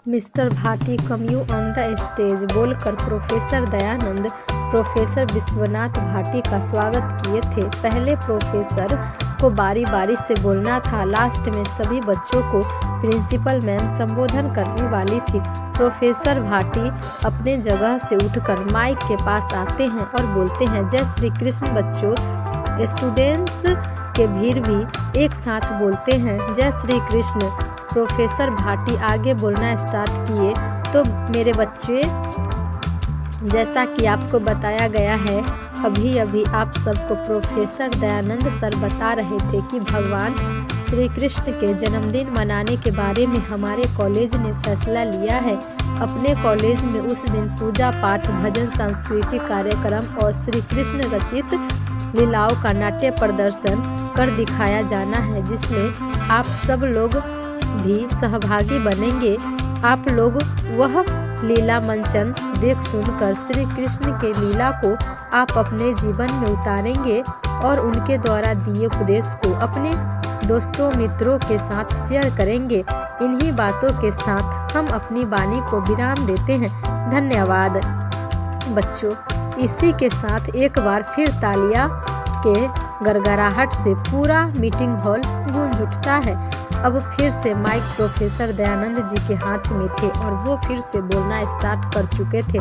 Mister Bhati come you on the stage बोलकर professor Dayanand professor Vishwanath Bhati का स्वागत किए थे। पहले प्रोफेसर को बारी बारी से बोलना था, लास्ट में सभी बच्चों को प्रिंसिपल मैम संबोधन करने वाली थी। प्रोफेसर भाटी अपने जगह से उठकर माइक के पास आते हैं और बोलते हैं, जय श्री कृष्ण बच्चों। स्टूडेंट्स के भीड़ भी एक साथ बोलते हैं, जय श्री कृष्ण। प्रोफेसर भाटी आगे बोलना स्टार्ट किए, तो मेरे बच्चे, जैसा कि आपको बताया गया है, अभी अभी आप सबको प्रोफेसर दयानंद सर बता रहे थे कि भगवान श्री कृष्ण के जन्मदिन मनाने के बारे में हमारे कॉलेज ने फैसला लिया है। अपने कॉलेज में उस दिन पूजा पाठ, भजन, सांस्कृतिक कार्यक्रम और श्री कृष्ण रचित लीलाओं का नाट्य प्रदर्शन कर दिखाया जाना है, जिसमें आप सब लोग भी सहभागी बनेंगे। आप लोग वह लीला मंचन देख सुनकर श्री कृष्ण के लीला को आप अपने जीवन में उतारेंगे और उनके द्वारा दिए उपदेश को अपने दोस्तों मित्रों के साथ शेयर करेंगे। इन्हीं बातों के साथ हम अपनी वाणी को विराम देते हैं। धन्यवाद बच्चों। इसी के साथ एक बार फिर तालियां के गड़गड़ाहट से पूरा मीटिंग हॉल गूंज उठता है। अब फिर से माइक प्रोफेसर दयानंद जी के हाथ में थे और वो फिर से बोलना स्टार्ट कर चुके थे।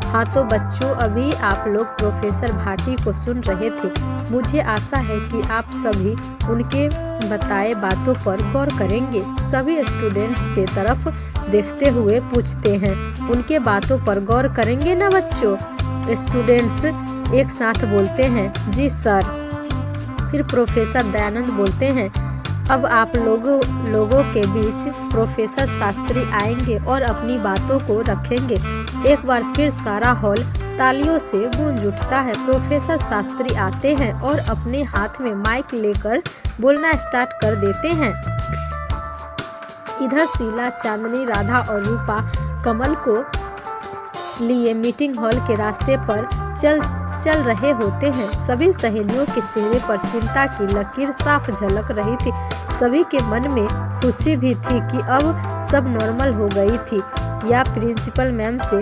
हाँ तो बच्चों, अभी आप लोग प्रोफेसर भाटी को सुन रहे थे। मुझे आशा है कि आप सभी उनके बताए बातों पर गौर करेंगे। सभी स्टूडेंट्स के तरफ देखते हुए पूछते हैं, उनके बातों पर गौर करेंगे ना बच्चों? स्टूडेंट्स एक साथ बोलते हैं, जी सर। फिर प्रोफेसर दयानंद बोलते हैं, अब आप लोगों के बीच प्रोफेसर शास्त्री आएंगे और अपनी बातों को रखेंगे। एक बार फिर सारा हॉल तालियों से गूंज उठता है। प्रोफेसर शास्त्री आते हैं और अपने हाथ में माइक लेकर बोलना स्टार्ट कर देते हैं। इधर शीला, चांदनी, राधा और रूपा कमल को लिए मीटिंग हॉल के रास्ते पर चल रहे होते हैं। सभी सहेलियों के चेहरे पर चिंता की लकीर साफ झलक रही थी। सभी के मन में खुशी भी थी कि अब सब नॉर्मल हो गई थी, या प्रिंसिपल मैम से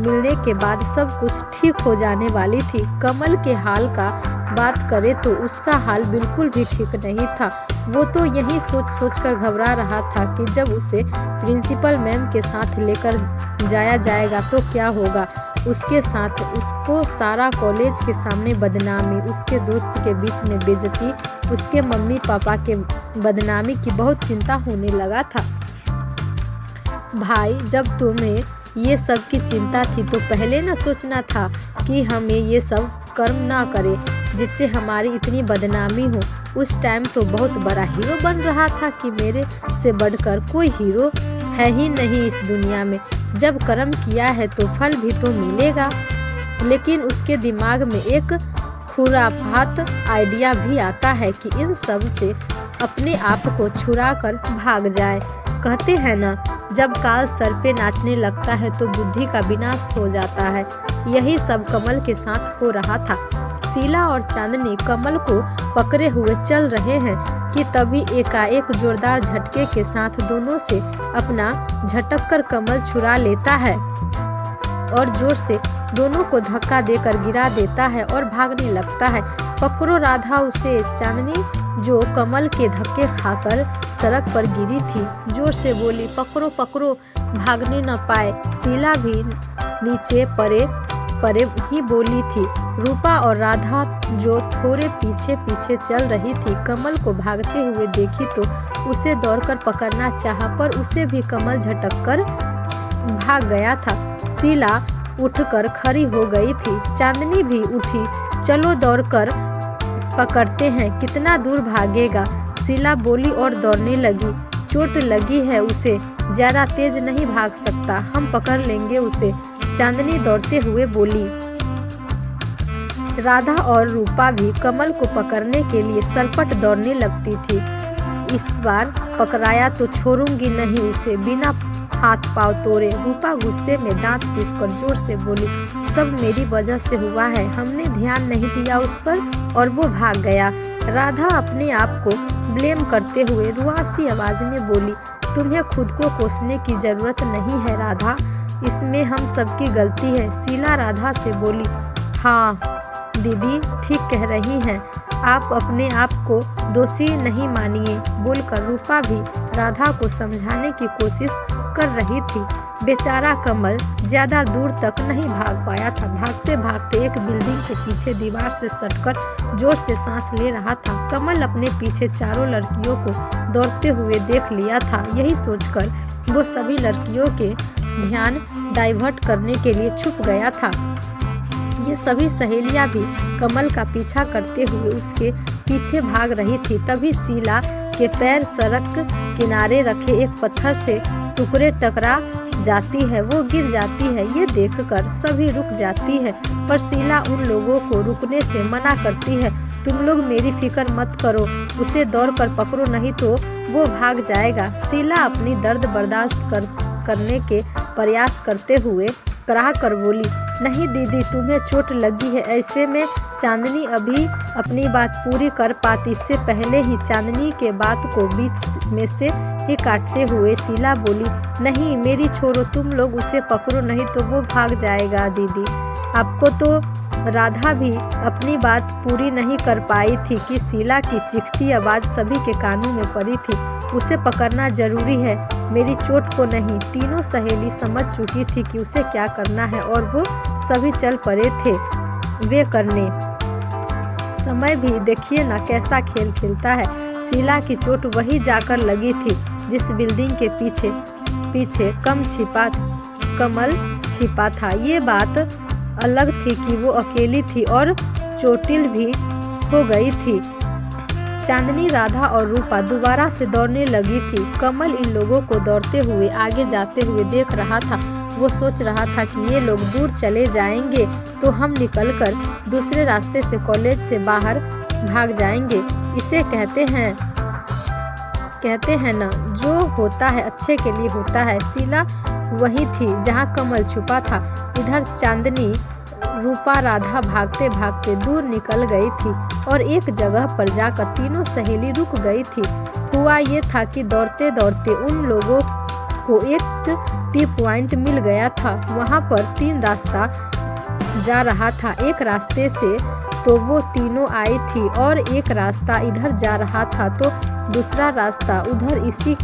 मिलने के बाद सब कुछ ठीक हो जाने वाली थी। कमल के हाल का बात करें तो उसका हाल बिल्कुल भी ठीक नहीं था। वो तो यही सोच कर घबरा रहा था कि जब उसे प्रिंसिपल मैम के साथ लेकर जाया जाएगा तो क्या होगा। उसके साथ उसको सारा कॉलेज के सामने बदनामी, उसके दोस्त के बीच में बेइज्जती, उसके मम्मी पापा के बदनामी की बहुत चिंता होने लगा था। भाई, जब तुम्हें ये सब की चिंता थी तो पहले न सोचना था कि हमें ये सब कर्म ना करे जिससे हमारी इतनी बदनामी हो। उस टाइम तो बहुत बड़ा हीरो बन रहा था कि मेरे से बढ़कर कोई हीरो है ही नहीं इस दुनिया में। जब कर्म किया है तो फल भी तो मिलेगा। लेकिन उसके दिमाग में एक खुराफात आइडिया भी आता है कि इन सब से अपने आप को छुड़ा कर भाग जाए। कहते हैं ना, जब काल सर पे नाचने लगता है तो बुद्धि का विनाश हो जाता है। यही सब कमल के साथ हो रहा था। शीला और चांदनी कमल को पकड़े हुए चल रहे हैं कि तभी एकाएक जोरदार झटके के साथ दोनों से अपना झटक कर कमल छुड़ा लेता है और जोर से दोनों को धक्का देकर गिरा देता है और भागने लगता है। पकड़ो राधा उसे। चांदनी, जो कमल के धक्के खाकर सड़क पर गिरी थी, जोर से बोली, पकड़ो पकड़ो, भागने न पाए। शीला भी नीचे परे ही बोली थी। रूपा और राधा, जो थोड़े पीछे पीछे चल रही थी, कमल को भागते हुए देखी तो उसे दौड़कर पकड़ना चाहा, पर उसे भी कमल झटक कर भाग गया था। शीला उठकर खड़ी हो गई थी। चांदनी भी उठी। चलो दौड़कर पकड़ते हैं, कितना दूर भागेगा? शीला बोली और दौड़ने लगी। चोट लगी है उसे, ज्यादा तेज नहीं भाग सकता, हम पकड़ लेंगे उसे। चांदनी दौड़ते हुए बोली। राधा और रूपा भी कमल को पकड़ने के लिए सरपट दौड़ने लगती थी। इस बार पकड़ाया तो छोड़ूंगी नहीं उसे, बिना हाथ पांव तोड़े। रूपा गुस्से में दांत पीसकर जोर से बोली, सब मेरी वजह से हुआ है, हमने ध्यान नहीं दिया उस पर और वो भाग गया। राधा अपने आप को ब्लेम करते हुए रुआसी आवाज में बोली, तुम्हें खुद को कोसने की जरूरत नहीं है राधा, इसमें हम सबकी गलती है। शीला राधा से बोली। हाँ दीदी ठीक कह रही हैं, आप अपने आप को दोषी नहीं मानिए, बोलकर रूपा भी राधा को समझाने की कोशिश कर रही थी। बेचारा कमल ज्यादा दूर तक नहीं भाग पाया था। भागते भागते एक बिल्डिंग के पीछे दीवार से सटकर जोर से सांस ले रहा था। कमल अपने पीछे चारों लड़कियों को दौड़ते हुए देख लिया था। यही सोचकर वो सभी लड़कियों के ध्यान डाइवर्ट करने के लिए छुप गया था। ये सभी सहेलियां भी कमल का पीछा करते हुए उसके पीछे भाग रही थी। तभी शीला के पैर सड़क किनारे रखे एक पत्थर से टुकड़े टकरा जाती है, वो गिर जाती है। ये देखकर सभी रुक जाती है, पर शीला उन लोगों को रुकने से मना करती है। तुम लोग मेरी फिक्र मत करो, उसे दौड़ कर पकड़ो, नहीं तो वो भाग जाएगा। शीला अपनी दर्द बर्दाश्त करने के प्रयास करते हुए कराह कर बोली, नहीं दीदी तुम्हें चोट लगी है, ऐसे में चांदनी अभी अपनी बात पूरी कर पाती। इससे पहले ही चांदनी के बात को बीच में से ही काटते हुए शीला बोली, नहीं मेरी छोड़ो, तुम लोग उसे पकड़ो, नहीं तो वो भाग जाएगा। दीदी आपको तो राधा भी अपनी बात पूरी नहीं कर पाई थी कि शीला की चीखती आवाज़ सभी के कानों में पड़ी थी। उसे पकड़ना जरूरी है, मेरी चोट को नहीं। तीनों सहेली समझ चुकी थी कि उसे क्या करना है और वो सभी चल पड़े थे वे करने। समय भी देखिए ना कैसा खेल खेलता है। शीला की चोट वही जाकर लगी थी जिस बिल्डिंग के पीछे कमल छिपा था। ये बात अलग थी कि वो अकेली थी और चोटिल भी हो गई थी। चांदनी, राधा और रूपा दोबारा से दौड़ने लगी थी। कमल इन लोगों को दौड़ते हुए आगे जाते हुए देख रहा था। वो सोच रहा था कि ये लोग दूर चले जाएंगे तो हम निकलकर दूसरे रास्ते से कॉलेज से बाहर भाग जाएंगे। इसे कहते हैं ना, जो होता है अच्छे के लिए होता है। शीला वही थी जहाँ कमल छुपा था। इधर चांदनी, रूपा, राधा भागते भागते दूर निकल गई थी और एक जगह पर जाकर तीनों सहेली रुक गई थी। हुआ ये था कि दौड़ते दौड़ते उन लोगों को एक टी पॉइंट मिल गया था। वहाँ पर 3 रास्ता जा रहा था। एक रास्ते से तो वो तीनों आई थी और एक रास्ता इधर जा रहा था तो दूसरा रास्ता उधर। इसी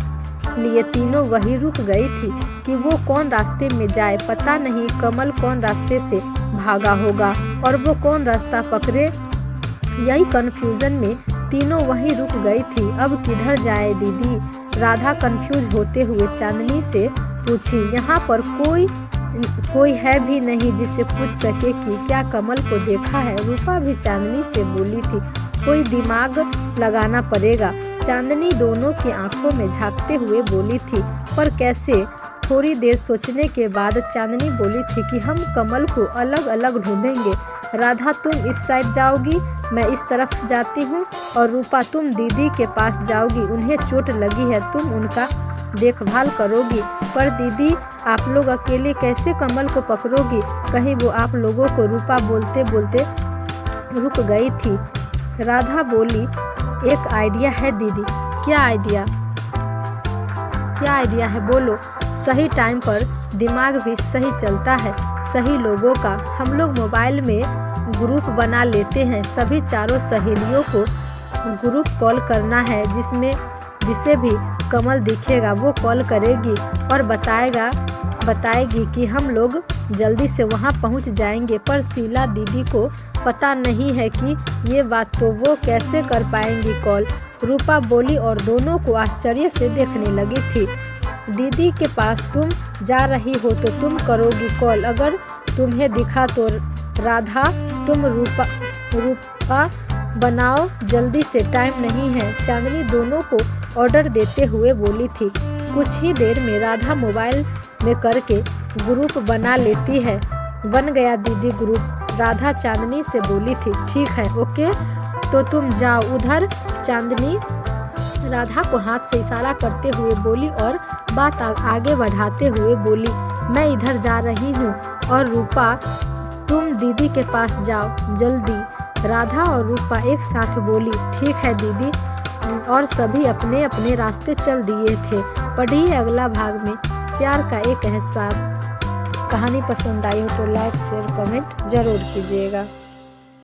लिए तीनों वही रुक गई थी कि वो कौन रास्ते में जाए। पता नहीं कमल कौन रास्ते से भागा होगा और वो कौन रास्ता पकड़े। यही कंफ्यूजन में तीनों वहीं रुक गई थी। अब किधर जाए दीदी? राधा कंफ्यूज होते हुए चांदनी से पूछी। यहाँ पर कोई है भी नहीं जिससे पूछ सके कि क्या कमल को देखा है? रूपा भी चांदनी से बोली थी, कोई दिमाग लगाना पड़ेगा। चांदनी दोनों की आंखों में झांकते हुए बोली थी, पर कैसे? थोड़ी देर सोचने के बाद चांदनी बोली थी कि हम कमल को अलग अलग ढूंढेंगे। राधा तुम इस साइड जाओगी, मैं इस तरफ जाती हूँ, और रूपा तुम दीदी के पास जाओगी, उन्हें चोट लगी है, तुम उनका देखभाल करोगी। पर दीदी आप लोग अकेले कैसे कमल को पकड़ोगी? कहीं वो आप लोगों को? रूपा बोलते बोलते रुक गई थी। राधा बोली, एक आइडिया है दीदी। क्या आइडिया है? बोलो। सही टाइम पर दिमाग भी सही चलता है सही लोगों का। हम लोग मोबाइल में ग्रुप बना लेते हैं, सभी चारों सहेलियों को ग्रुप कॉल करना है, जिसे भी कमल दिखेगा वो कॉल करेगी और बताएगी कि हम लोग जल्दी से वहाँ पहुँच जाएंगे। पर शीला दीदी को पता नहीं है कि ये बात, तो वो कैसे कर पाएंगी कॉल? रूपा बोली और दोनों को आश्चर्य से देखने लगी थी। दीदी के पास तुम जा रही हो तो तुम करोगी कॉल, अगर तुम्हें दिखा तो? राधा तुम रूपा बनाओ जल्दी से, टाइम नहीं है। चांदनी दोनों को ऑर्डर देते हुए बोली थी। कुछ ही देर में राधा मोबाइल में करके ग्रुप बना लेती है। बन गया दीदी ग्रुप, राधा चांदनी से बोली थी। ठीक है, ओके, तो तुम जाओ उधर। चांदनी राधा को हाथ से इशारा करते हुए बोली और बात आगे बढ़ाते हुए बोली, मैं इधर जा रही हूँ, और रूपा तुम दीदी के पास जाओ जल्दी। राधा और रूपा एक साथ बोली, ठीक है दीदी, और सभी अपने अपने रास्ते चल दिए थे। पढ़िए अगला भाग में प्यार का एक एहसास। कहानी पसंद आई हो तो लाइक शेयर कमेंट ज़रूर कीजिएगा।